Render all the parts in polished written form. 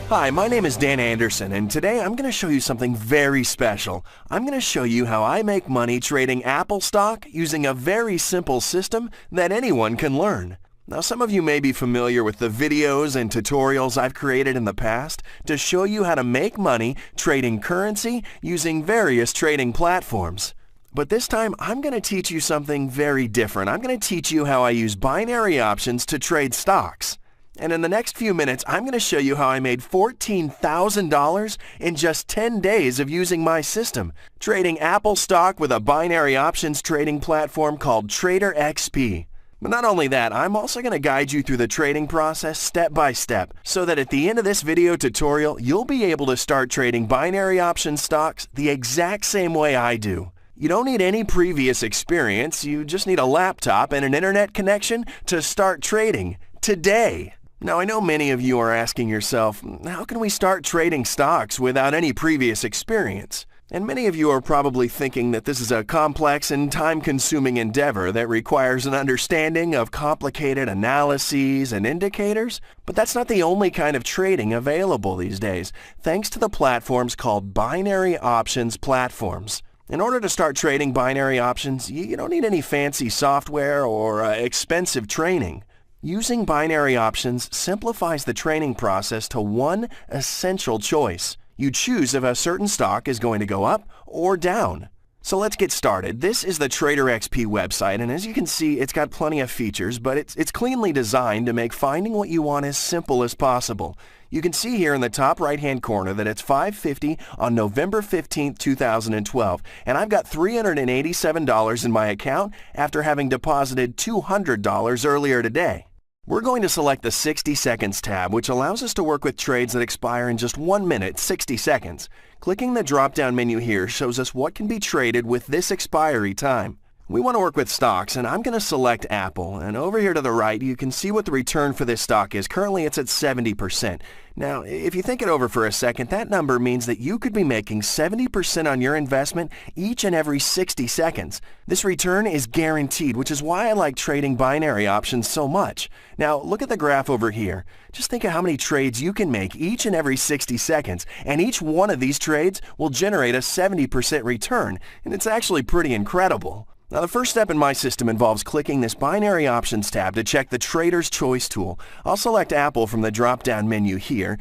Hi, my name is Dan Anderson, and today I'm going to show you something very special. I'm going to show you how I make money trading Apple stock using a very simple system that anyone can learn. Now, some of you may be familiar with the videos and tutorials I've created in the past to show you how to make money trading currency using various trading platforms. But this time, I'm going to teach you something very different. I'm going to teach you how I use binary options to trade stocks. And in the next few minutes, I'm going to show you how I made $14,000 in just 10 days of using my system, trading Apple stock with a binary options trading platform called Trader XP. But not only that, I'm also going to guide you through the trading process step by step, so that at the end of this video tutorial, you'll be able to start trading binary option stocks the exact same way I do. You don't need any previous experience, you just need a laptop and an internet connection to start trading today. Now, I know many of you are asking yourself, how can we start trading stocks without any previous experience? And many of you are probably thinking that this is a complex and time-consuming endeavor that requires an understanding of complicated analyses and indicators. But that's not the only kind of trading available these days, thanks to the platforms called binary options platforms. In order to start trading binary options, you don't need any fancy software or expensive training. Using binary options simplifies the trading process to one essential choice. You choose if a certain stock is going to go up or down. So let's get started. This is the Trader XP website, and as you can see, it's got plenty of features, but it's cleanly designed to make finding what you want as simple as possible. You can see here in the top right-hand corner that it's 5:50 on November 15th, 2012, and I've got $387 in my account after having deposited $200 earlier today. We're going to select the 60 Seconds tab, which allows us to work with trades that expire in just 1 minute, 60 seconds. Clicking the drop-down menu here shows us what can be traded with this expiry time. We want to work with stocks, and I'm going to select Apple. And over here to the right, you can see what the return for this stock is. Currently, it's at 70%. Now, if you think it over for a second, that number means that you could be making 70% on your investment each and every 60 seconds. This return is guaranteed, which is why I like trading binary options so much. Now, look at the graph over here. Just think of how many trades you can make each and every 60 seconds, and each one of these trades will generate a 70% return, and it's actually pretty incredible. Now, the first step in my system involves clicking this binary options tab to check the Trader's Choice tool. I'll select Apple from the drop-down menu here.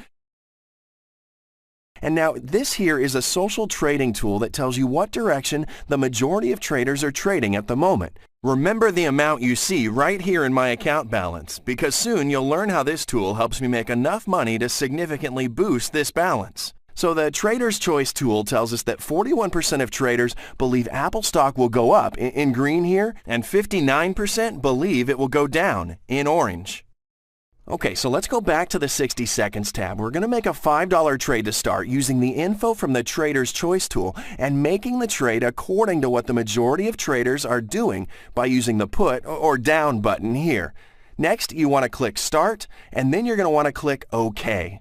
And now, this here is a social trading tool that tells you what direction the majority of traders are trading at the moment. Remember the amount you see right here in my account balance, because soon you'll learn how this tool helps me make enough money to significantly boost this balance. So the Trader's Choice tool tells us that 41% of traders believe Apple stock will go up in green here, and 59% believe it will go down in orange. Okay, so let's go back to the 60 Seconds tab. We're going to make a $5 trade to start using the info from the Trader's Choice tool and making the trade according to what the majority of traders are doing by using the put or down button here. Next, you want to click Start, and then you're going to want to click OK.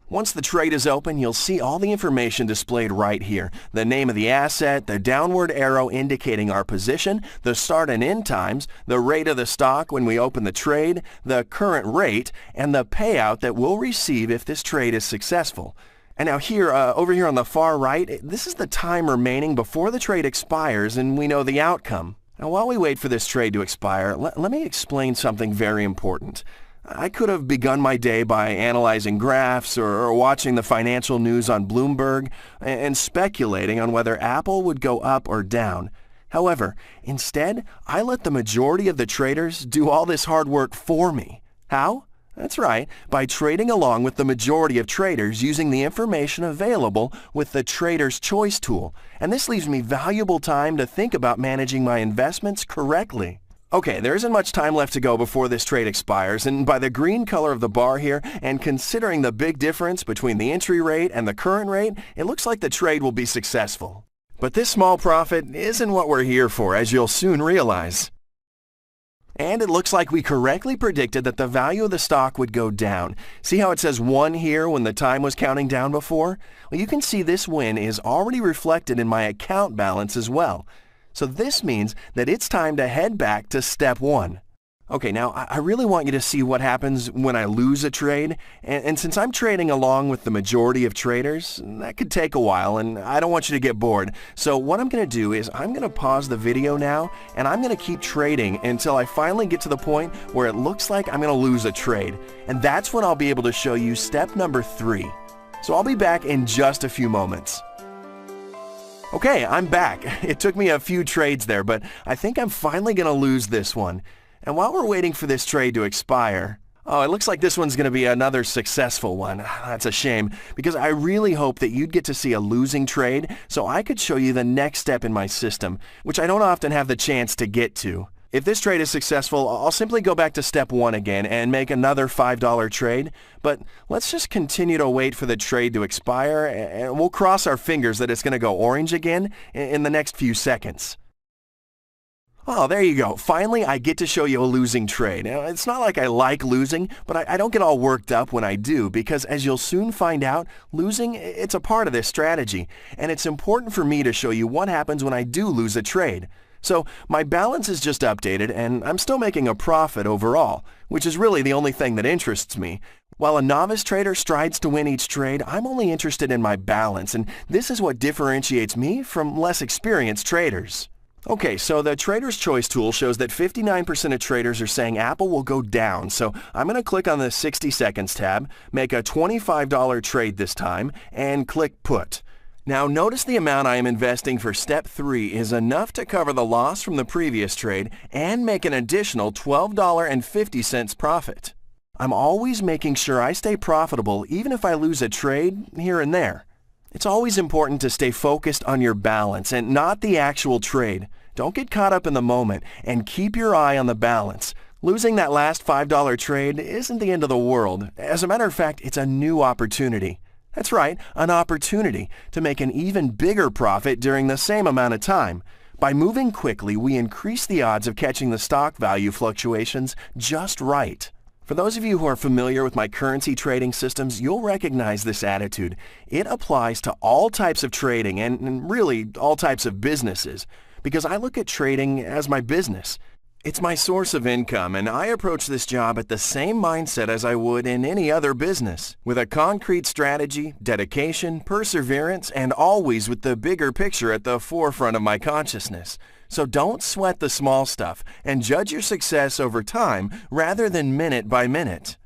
Once the trade is open, you'll see all the information displayed right here. The name of the asset, the downward arrow indicating our position, the start and end times, the rate of the stock when we open the trade, the current rate, and the payout that we'll receive if this trade is successful. And now here, over here on the far right, this is the time remaining before the trade expires and we know the outcome. Now while we wait for this trade to expire, let me explain something very important. I could have begun my day by analyzing graphs or watching the financial news on Bloomberg and speculating on whether Apple would go up or down. However, instead, I let the majority of the traders do all this hard work for me. How? That's right, by trading along with the majority of traders using the information available with the Trader's Choice tool. And this leaves me valuable time to think about managing my investments correctly. Okay, there isn't much time left to go before this trade expires, and by the green color of the bar here, and considering the big difference between the entry rate and the current rate, it looks like the trade will be successful. But this small profit isn't what we're here for, as you'll soon realize. And it looks like we correctly predicted that the value of the stock would go down. See how it says 1 here when the time was counting down before? Well, you can see this win is already reflected in my account balance as well. So this means that it's time to head back to step 1. Okay, now I really want you to see what happens when I lose a trade, and since I'm trading along with the majority of traders, that could take a while, and I don't want you to get bored. So what I'm going to do is I'm going to pause the video now, and I'm going to keep trading until I finally get to the point where it looks like I'm going to lose a trade, and that's when I'll be able to show you step number 3. So I'll be back in just a few moments. Okay, I'm back. It took me a few trades there, but I think I'm finally going to lose this one. And while we're waiting for this trade to expire, it looks like this one's going to be another successful one. That's a shame, because I really hope that you'd get to see a losing trade so I could show you the next step in my system, which I don't often have the chance to get to. If this trade is successful, I'll simply go back to step 1 again and make another $5 trade, but let's just continue to wait for the trade to expire, and we'll cross our fingers that it's going to go orange again in the next few seconds. Oh, there you go. Finally, I get to show you a losing trade. Now, it's not like I like losing, but I don't get all worked up when I do, because as you'll soon find out, losing, it's a part of this strategy, and it's important for me to show you what happens when I do lose a trade. So my balance is just updated, and I'm still making a profit overall, which is really the only thing that interests me. While a novice trader strives to win each trade, I'm only interested in my balance, and this is what differentiates me from less experienced traders. Okay, so the Trader's Choice tool shows that 59% of traders are saying Apple will go down, so I'm going to click on the 60 Seconds tab, make a $25 trade this time, and click Put. Now notice the amount I am investing for step 3 is enough to cover the loss from the previous trade and make an additional $12.50 profit. I'm always making sure I stay profitable even if I lose a trade here and there. It's always important to stay focused on your balance and not the actual trade. Don't get caught up in the moment and keep your eye on the balance. Losing that last $5 trade isn't the end of the world. As a matter of fact, it's a new opportunity. That's right, an opportunity to make an even bigger profit during the same amount of time. By moving quickly, we increase the odds of catching the stock value fluctuations just right. For those of you who are familiar with my currency trading systems, you'll recognize this attitude. It applies to all types of trading and really all types of businesses, because I look at trading as my business. It's my source of income, and I approach this job at the same mindset as I would in any other business, with a concrete strategy, dedication, perseverance, and always with the bigger picture at the forefront of my consciousness. So don't sweat the small stuff and judge your success over time rather than minute by minute.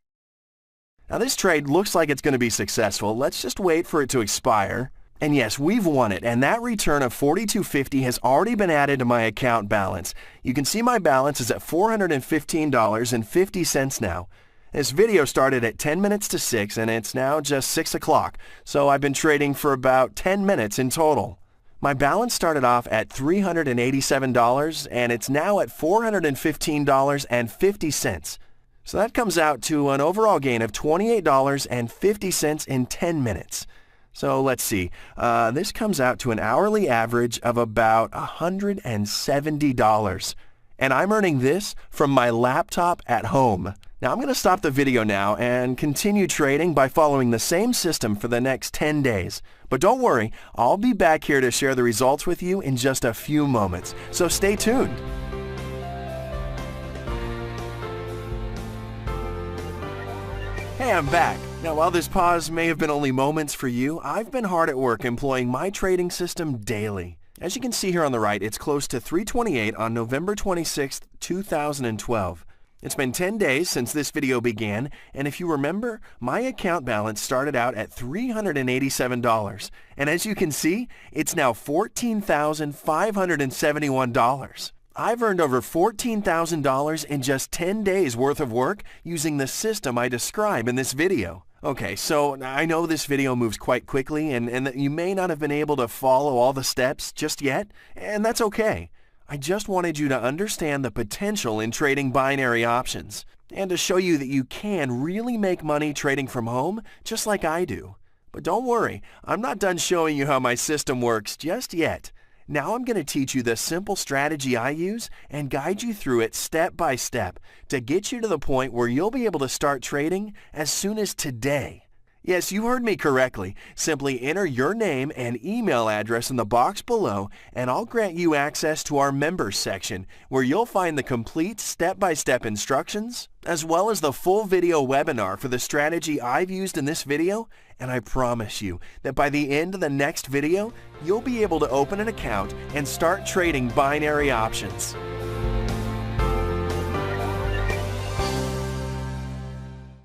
Now this trade looks like it's going to be successful. Let's just wait for it to expire. And yes, we've won it, and that return of $42.50 has already been added to my account balance. You can see my balance is at $415.50 now. This video started at 10 minutes to 6, and it's now just 6 o'clock, so I've been trading for about 10 minutes in total. My balance started off at $387, and it's now at $415.50. So that comes out to an overall gain of $28.50 in 10 minutes. So let's see, this comes out to an hourly average of about $170. And I'm earning this from my laptop at home. Now I'm going to stop the video now and continue trading by following the same system for the next 10 days. But don't worry, I'll be back here to share the results with you in just a few moments. So stay tuned. Hey, I'm back. Now, while this pause may have been only moments for you, I've been hard at work employing my trading system daily. As you can see here on the right, it's close to 3:28 on November 26, 2012. It's been 10 days since this video began, and if you remember, my account balance started out at $387, and as you can see, it's now $14,571. I've earned over $14,000 in just 10 days worth of work using the system I describe in this video. Okay, so I know this video moves quite quickly and that you may not have been able to follow all the steps just yet, and that's okay. I just wanted you to understand the potential in trading binary options and to show you that you can really make money trading from home just like I do. But don't worry, I'm not done showing you how my system works just yet. Now I'm going to teach you the simple strategy I use and guide you through it step by step to get you to the point where you'll be able to start trading as soon as today. Yes, you heard me correctly. Simply enter your name and email address in the box below, and I'll grant you access to our members section, where you'll find the complete step-by-step instructions, as well as the full video webinar for the strategy I've used in this video, and I promise you that by the end of the next video, you'll be able to open an account and start trading binary options.